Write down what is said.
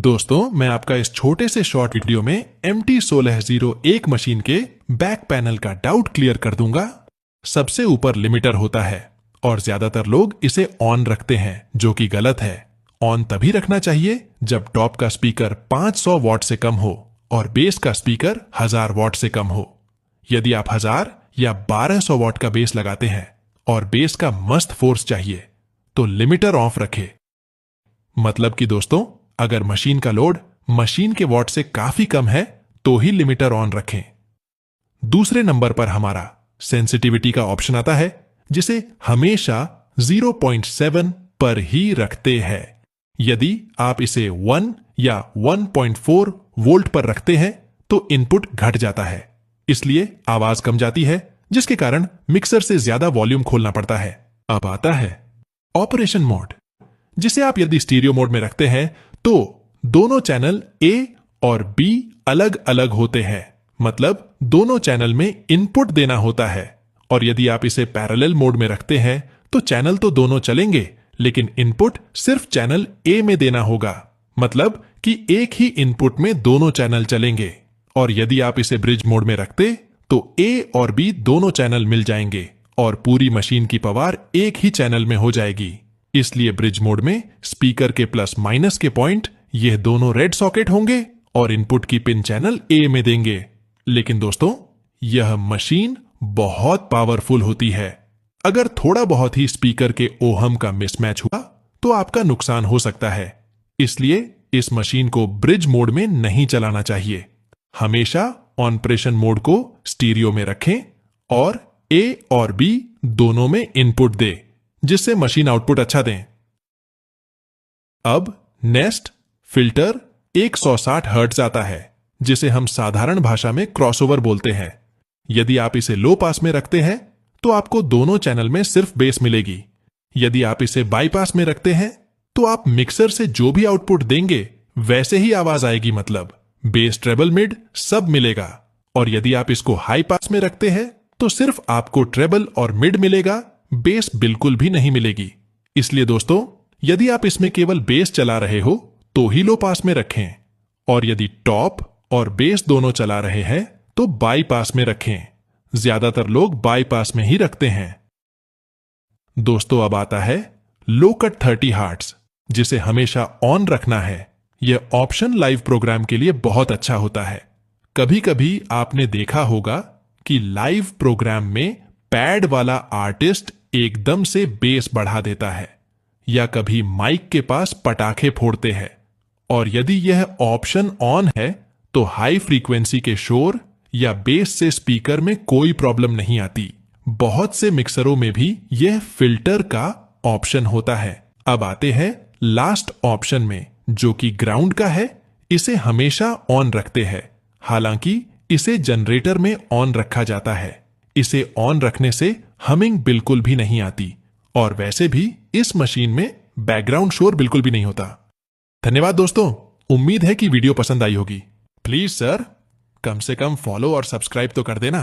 दोस्तों, मैं आपका इस छोटे से शॉर्ट वीडियो में MT1601 मशीन के बैक पैनल का डाउट क्लियर कर दूंगा। सबसे ऊपर लिमिटर होता है और ज्यादातर लोग इसे ऑन रखते हैं, जो कि गलत है। ऑन तभी रखना चाहिए जब टॉप का स्पीकर 500 वॉट से कम हो और बेस का स्पीकर 1000 वॉट से कम हो। यदि आप 1000 या 1200 वॉट का बेस लगाते हैं और बेस का मस्त फोर्स चाहिए तो लिमिटर ऑफ रखें। मतलब कि दोस्तों, अगर मशीन का लोड मशीन के वॉट से काफी कम है तो ही लिमिटर ऑन रखें। दूसरे नंबर पर हमारा सेंसिटिविटी का ऑप्शन आता है, जिसे हमेशा 0.7 पर ही रखते हैं। यदि आप इसे 1 या 1.4 वोल्ट पर रखते हैं तो इनपुट घट जाता है, इसलिए आवाज कम जाती है, जिसके कारण मिक्सर से ज्यादा वॉल्यूम खोलना पड़ता है। अब आता है ऑपरेशन मोड, जिसे आप यदि स्टीरियो मोड में रखते हैं तो दोनों चैनल A और B अलग अलग होते हैं। मतलब दोनों चैनल में इनपुट देना होता है। और यदि आप इसे पैरेलल मोड में रखते हैं तो चैनल तो दोनों चलेंगे, लेकिन इनपुट सिर्फ चैनल A में देना होगा। मतलब कि एक ही इनपुट में दोनों चैनल चलेंगे। और यदि आप इसे ब्रिज मोड में रखते तो A और B दोनों चैनल मिल जाएंगे और पूरी मशीन की पावर एक ही चैनल में हो जाएगी। इसलिए ब्रिज मोड में स्पीकर के प्लस माइनस के पॉइंट ये दोनों रेड सॉकेट होंगे और इनपुट की पिन चैनल A में देंगे। लेकिन दोस्तों, यह मशीन बहुत पावरफुल होती है। अगर थोड़ा बहुत ही स्पीकर के ओहम का मिसमैच हुआ तो आपका नुकसान हो सकता है। इसलिए इस मशीन को ब्रिज मोड में नहीं चलाना चाहिए। हमेशा ऑपरेशन मोड को स्टीरियो में रखें और A और B दोनों में इनपुट दे, जिससे मशीन आउटपुट अच्छा दें। अब नेस्ट फिल्टर 160 हर्ट्ज आता है, जिसे हम साधारण भाषा में क्रॉसओवर बोलते हैं। यदि आप इसे लो पास में रखते हैं तो आपको दोनों चैनल में सिर्फ बेस मिलेगी। यदि आप इसे बाईपास में रखते हैं तो आप मिक्सर से जो भी आउटपुट देंगे वैसे ही आवाज आएगी। मतलब बेस, ट्रेबल, मिड सब मिलेगा। और यदि आप इसको हाई पास में रखते हैं तो सिर्फ आपको ट्रेबल और मिड मिलेगा, बेस बिल्कुल भी नहीं मिलेगी। इसलिए दोस्तों, यदि आप इसमें केवल बेस चला रहे हो तो ही लो पास में रखें, और यदि टॉप और बेस दोनों चला रहे हैं तो बाई पास में रखें। ज्यादातर लोग बाई पास में ही रखते हैं। दोस्तों, अब आता है लो कट 30 हर्ट्ज, जिसे हमेशा ऑन रखना है। यह ऑप्शन लाइव प्रोग्राम के लिए बहुत अच्छा होता है। कभी कभी आपने देखा होगा कि लाइव प्रोग्राम में पैड वाला आर्टिस्ट एकदम से बेस बढ़ा देता है, या कभी माइक के पास पटाखे फोड़ते हैं। और यदि यह ऑप्शन ऑन है तो हाई फ्रीक्वेंसी के शोर या बेस से स्पीकर में कोई प्रॉब्लम नहीं आती। बहुत से मिक्सरों में भी यह फिल्टर का ऑप्शन होता है। अब आते हैं लास्ट ऑप्शन में, जो कि ग्राउंड का है। इसे हमेशा ऑन रखते हैं, हालांकि इसे जनरेटर में ऑन रखा जाता है। इसे ऑन रखने से हमिंग बिल्कुल भी नहीं आती, और वैसे भी इस मशीन में बैकग्राउंड शोर बिल्कुल भी नहीं होता। धन्यवाद दोस्तों, उम्मीद है कि वीडियो पसंद आई होगी। प्लीज सर, कम से कम फॉलो और सब्सक्राइब तो कर देना।